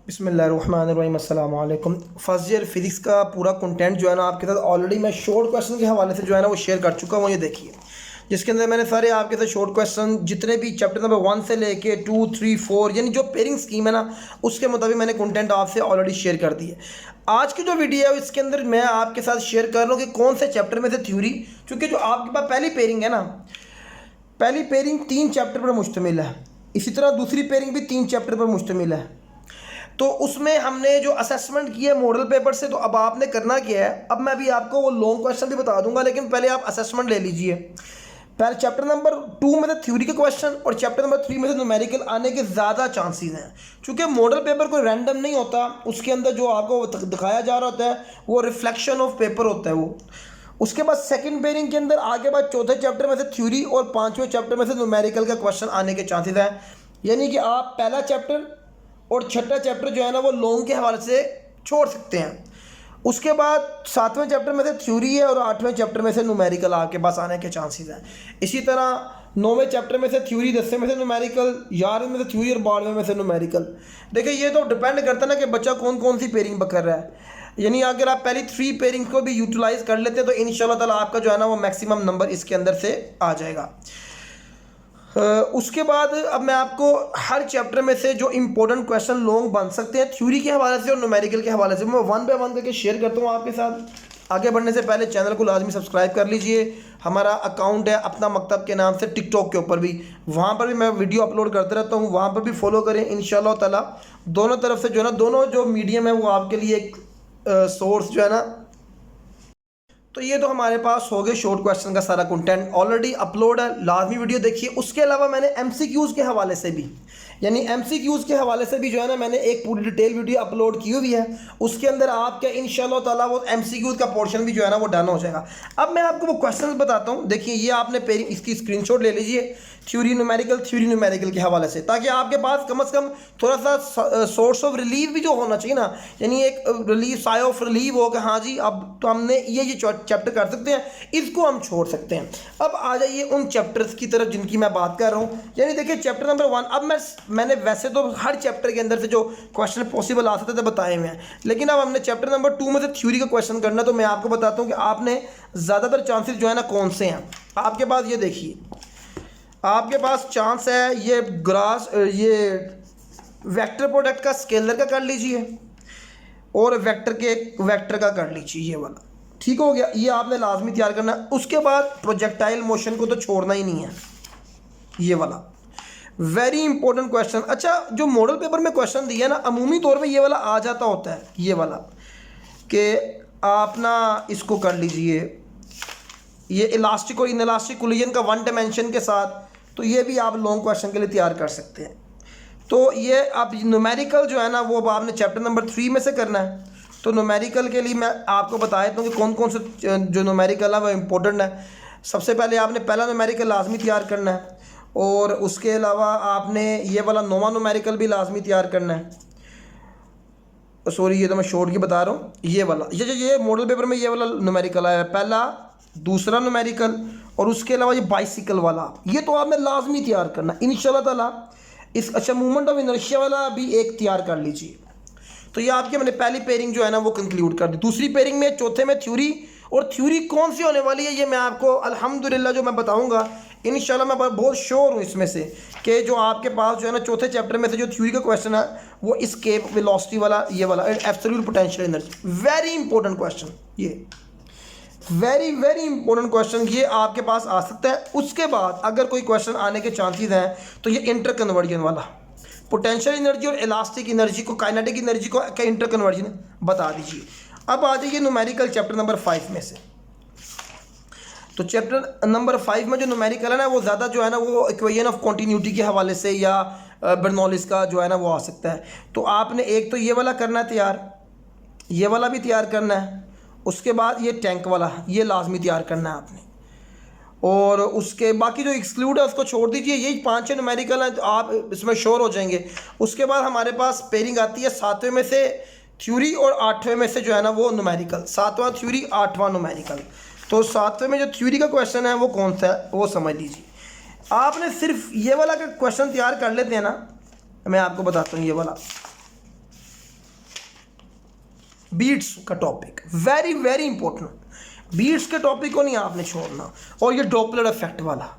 बिस्मिल्लाहिर्रहमानिर्रहीम अस्सलाम वालेकुम। फर्स्ट ईयर फिज़िक्स का पूरा कंटेंट जो है ना आपके साथ ऑलरेडी मैं शॉर्ट क्वेश्चन के हवाले से जो है ना वो शेयर कर चुका हूँ। ये देखिए, जिसके अंदर मैंने सारे आपके साथ शॉर्ट क्वेश्चन जितने भी चैप्टर नंबर 1 से लेके 2, 3, 4 यानी जो पेयरिंग स्कीम है ना उसके मुताबिक मैंने कंटेंट आपसे ऑलरेडी शेयर कर दी है। आज की जो वीडियो है इसके अंदर मैं आपके साथ शेयर कर रहा हूँ कि कौन से चैप्टर में से थ्योरी, चूँकि जो आपके पास पहली पेयरिंग है ना, पहली पेयरिंग 3 चैप्टर पर मुश्तमिल है, इसी तरह दूसरी पेयरिंग भी 3 चैप्टर पर मुश्तमिल है। तो उसमें हमने जो असेसमेंट किया मॉडल पेपर से, तो अब आपने करना क्या है, अब मैं भी आपको वो लॉन्ग क्वेश्चन भी बता दूंगा, लेकिन पहले आप असेसमेंट ले लीजिए। पहले चैप्टर नंबर 2 में से थ्योरी के क्वेश्चन और चैप्टर नंबर 3 में से न्यूमेरिकल आने के ज़्यादा चांसेस हैं, क्योंकि मॉडल पेपर कोई रैंडम नहीं होता, उसके अंदर जो आपको दिखाया जा रहा होता है वो रिफ्लेक्शन ऑफ पेपर होता है वो। उसके बाद सेकंड पेयरिंग के अंदर आगे बाद चौथे चैप्टर में से थ्योरी और 5वें चैप्टर में से न्यूमेरिकल का क्वेश्चन आने के चांसेस हैं। यानी कि आप पहला चैप्टर और छठा चैप्टर जो है ना वो लॉन्ग के हवाले से छोड़ सकते हैं। उसके बाद 7वें चैप्टर में से थ्योरी है और 8वें चैप्टर में से न्यूमेरिकल आपके पास आने के चांसेस हैं। इसी तरह 9वें चैप्टर में से थ्योरी, 10वें में से न्यूमेरिकल, 11वें में से थ्योरी और 12वें में से न्यूमेरिकल। देखिए, ये तो डिपेंड करता है ना कि बच्चा कौन कौन सी पेयरिंग कर रहा है। यानी अगर आप पहली 3 पेयरिंग को भी यूटिलाइज कर लेते हैं तो इंशाल्लाह ताला आपका जो है ना वो मैक्सिमम नंबर इसके अंदर से आ जाएगा। उसके बाद अब मैं आपको हर चैप्टर में से जो इंपॉर्टेंट क्वेश्चन लॉन्ग बन सकते हैं थ्योरी के हवाले से और न्यूमेरिकल के हवाले से मैं 1 बाय 1 करके शेयर करता हूँ आपके साथ। आगे बढ़ने से पहले चैनल को लाजमी सब्सक्राइब कर लीजिए। हमारा अकाउंट है अपना मकतब के नाम से टिकटॉक के ऊपर भी, वहाँ पर भी मैं वीडियो अपलोड करते रहता हूँ, वहाँ पर भी फॉलो करें। इंशाल्लाह ताला दोनों तरफ से जो है ना, दोनों जो मीडियम है वो आपके लिए एक सोर्स जो है ना। तो ये तो हमारे पास हो गए शॉर्ट क्वेश्चन का सारा कंटेंट ऑलरेडी अपलोड है, लाजमी वीडियो देखिए। उसके अलावा मैंने एमसीक्यूज़ के हवाले से भी, यानी एमसीक्यूज़ के हवाले से भी जो है ना मैंने एक पूरी डिटेल वीडियो अपलोड की हुई है। उसके अंदर आपके इंशाल्लाह ताला वो एमसीक्यूज़ का पोर्शन भी जो है ना वो डन हो जाएगा। अब मैं आपको वो क्वेश्चन बताता हूँ। देखिए, ये आपने इसकी स्क्रीनशॉट ले लीजिए थ्योरी न्यूमेरिकल के हवाले से, ताकि आपके पास कम से कम थोड़ा सा सोर्स ऑफ रिलीफ भी जो होना चाहिए ना, यानी एक रिलीफ, साय ऑफ रिलीफ हो कि हाँ जी अब तो हमने ये चैप्टर कर सकते हैं, इसको हम छोड़ सकते हैं। अब आ जाइए उन चैप्टर्स की तरफ जिनकी मैं बात कर रहा हूँ। यानी देखिए, चैप्टर नंबर 1, अब मैंने वैसे तो हर चैप्टर के अंदर से जो क्वेश्चन पॉसिबल आ सकते थे बताए हुए हैं, लेकिन अब हमने चैप्टर नंबर 2 में से थ्योरी का क्वेश्चन करना, तो मैं आपको बताता हूँ कि आपने ज़्यादातर चांसेस जो है ना कौन से हैं। आपके पास ये देखिए, आपके पास चांस है ये ये वेक्टर प्रोडक्ट का स्केलर का कर लीजिए और वेक्टर का कर लीजिए, ये वाला ठीक हो गया। ये आपने लाजमी तैयार करना है। उसके बाद प्रोजेक्टाइल मोशन को तो छोड़ना ही नहीं है, ये वाला वेरी इंपॉर्टेंट क्वेश्चन। अच्छा, जो मॉडल पेपर में क्वेश्चन दिया ना अमूमी तौर पे ये वाला आ जाता होता है, ये वाला कि आप ना इसको कर लीजिए, ये इलास्टिक और इनइलास्टिक कोलिजन का 1 डायमेंशन के साथ, तो ये भी आप लॉन्ग क्वेश्चन के लिए तैयार कर सकते हैं। तो ये आप न्यूमेरिकल जो है ना वो अब आपने चैप्टर नंबर 3 में से करना है। तो न्यूमेरिकल के लिए मैं आपको बता देता हूँ कि कौन कौन से जो न्यूमेरिकल है वो इम्पोर्टेंट है। सबसे पहले आपने पहला न्यूमेरिकल लाजमी तैयार करना है, और उसके अलावा आपने ये वाला 9वां न्यूमेरिकल भी लाजमी तैयार करना है। सॉरी, ये तो मैं शॉर्ट की बता रहा हूँ। ये वाला ये मॉडल पेपर में ये वाला न्यूमेरिकल आया है, पहला दूसरा न्यूमेरिकल, और उसके अलावा ये बाइसिकल वाला, ये तो आपने लाजमी तैयार करना इंशाल्लाह ताला। इस अच्छा, मूवमेंट ऑफ इनर्शिया वाला भी एक तैयार कर लीजिए। तो ये आपकी मैंने पहली पेयरिंग जो है ना वो कंक्लूड कर दी। दूसरी पेयरिंग में, चौथे में थ्योरी, और थ्योरी कौन सी होने वाली है ये मैं आपको अल्हम्दुलिल्लाह जो मैं बताऊंगा इंशाल्लाह। मैं बहुत श्योर हूँ इसमें से कि जो आपके पास जो है ना चौथे चैप्टर में से जो थ्योरी का क्वेश्चन है वो एस्केप वेलोसिटी वाला, ये वाला absolute potential energy, very important question, ये वेरी वेरी इंपॉर्टेंट क्वेश्चन ये आपके पास आ सकता है। उसके बाद अगर कोई क्वेश्चन आने के चांसेस हैं तो ये इंटर कन्वर्जन वाला, पोटेंशियल एनर्जी और इलास्टिक एनर्जी को, काइनेटिक एनर्जी को क्या इंटर कन्वर्जन बता दीजिए। अब आ जाइए न्यूमेरिकल चैप्टर नंबर 5 में से। तो चैप्टर नंबर 5 में जो न्यूमेरिकल है ना वो ज़्यादा जो है ना वो इक्वेशन ऑफ कॉन्टीन्यूटी के हवाले से या बर्नौलिस का जो है ना वो आ सकता है। तो आपने एक तो ये वाला करना है तैयार, ये वाला भी तैयार करना है। उसके बाद ये टैंक वाला, ये लाजमी तैयार करना है आपने, और उसके बाकी जो एक्सक्लूड है उसको छोड़ दीजिए। यही 5 न्यूमेरिकल हैं, तो आप इसमें श्योर हो जाएंगे। उसके बाद हमारे पास पेयरिंग आती है 7वें में से थ्योरी और 8वें में से जो है ना वो न्यूमेरिकल, 7वां थ्योरी 8वां न्यूमेरिकल। तो 7वें में जो थ्योरी का क्वेश्चन है वो कौन सा है वो समझ लीजिए। आपने सिर्फ ये वाला का क्वेश्चन तैयार कर लेते हैं ना, मैं आपको बताता हूँ। ये वाला बीट्स का topic very very important. Beats के टॉपिक को नहीं आपने छोड़ना। और ये डॉपलर इफेक्ट वाला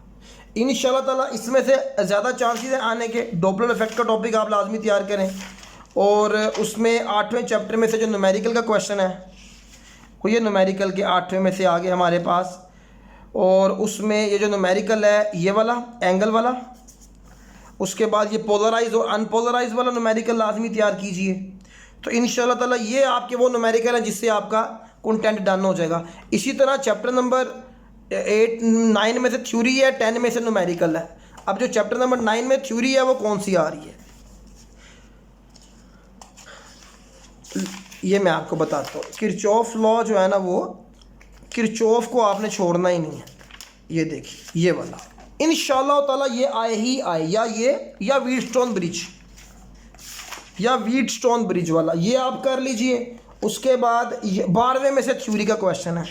इंशाल्लाह ताला इसमें से ज़्यादा चांसेस हैं आने के। डॉपलर इफेक्ट का टॉपिक आप लाजमी तैयार करें। और उसमें 8वें चैप्टर में से जो न्यूमेरिकल का क्वेश्चन है वो ये न्यूमेरिकल के 8वें में से आगे हमारे पास। और उसमें ये जो न्यूमेरिकल है ये वाला एंगल वाला, उसके बाद ये पोलराइज और अनपोलराइज वाला न्यूमेरिकल लाजमी तैयार कीजिए। तो इंशाल्लाह ताला ये आपके वो न्यूमेरिकल है जिससे आपका कंटेंट डन हो जाएगा। इसी तरह चैप्टर नंबर 8 9 में से थ्योरी है, 10 में से न्यूमेरिकल है। अब जो चैप्टर नंबर 9 में थ्योरी है वो कौन सी आ रही है ये मैं आपको बताता हूँ। किरचॉफ लॉ जो है ना, वो किरचॉफ को आपने छोड़ना ही नहीं है। ये देखिए ये वाला इंशाल्लाह ताला ये आए ही आए, या ये या व्हीटस्टोन ब्रिज, या व्हीटस्टोन ब्रिज वाला ये आप कर लीजिए। उसके बाद 12वें में से थ्योरी का क्वेश्चन है,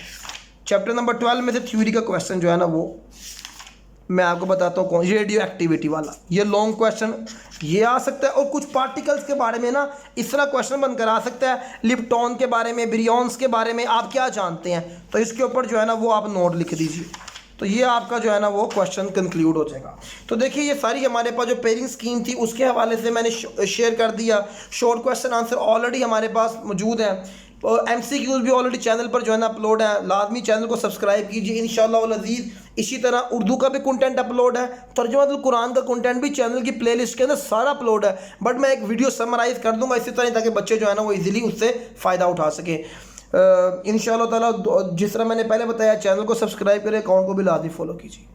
चैप्टर नंबर 12 में से थ्योरी का क्वेश्चन जो है ना वो मैं आपको बताता हूँ कौन, रेडियो एक्टिविटी वाला। ये लॉन्ग क्वेश्चन ये आ सकता है। और कुछ पार्टिकल्स के बारे में ना इस तरह क्वेश्चन बनकर आ सकता है, लिप्टॉन के बारे में, ब्रियॉन्स के बारे में आप क्या जानते हैं, तो इसके ऊपर जो है ना वो आप नोट लिख दीजिए। तो ये आपका जो है ना वो क्वेश्चन कंक्लूड हो जाएगा। तो देखिए ये सारी हमारे पास जो पेयरिंग स्कीम थी उसके हवाले से मैंने शेयर कर दिया। शॉर्ट क्वेश्चन आंसर ऑलरेडी हमारे पास मौजूद हैं और MCQs भी ऑलरेडी चैनल पर जो है ना अपलोड है। लाजमी चैनल को सब्सक्राइब कीजिए इंशाल्लाह वल अज़ीज़। इसी तरह उर्दू का भी कंटेंट अपलोड है, तर्जुमातुल कुरान का कंटेंट भी चैनल की प्लेलिस्ट के अंदर सारा अपलोड है। बट मैं एक वीडियो समराइज़ कर दूंगा इसी तरह, ताकि बच्चे जो है ना वो इजीली उससे फ़ायदा उठा सके इंशाल्लाह ताला। जिस तरह मैंने पहले बताया चैनल को सब्सक्राइब करें, अकाउंट को भी लाजमी फॉलो कीजिए।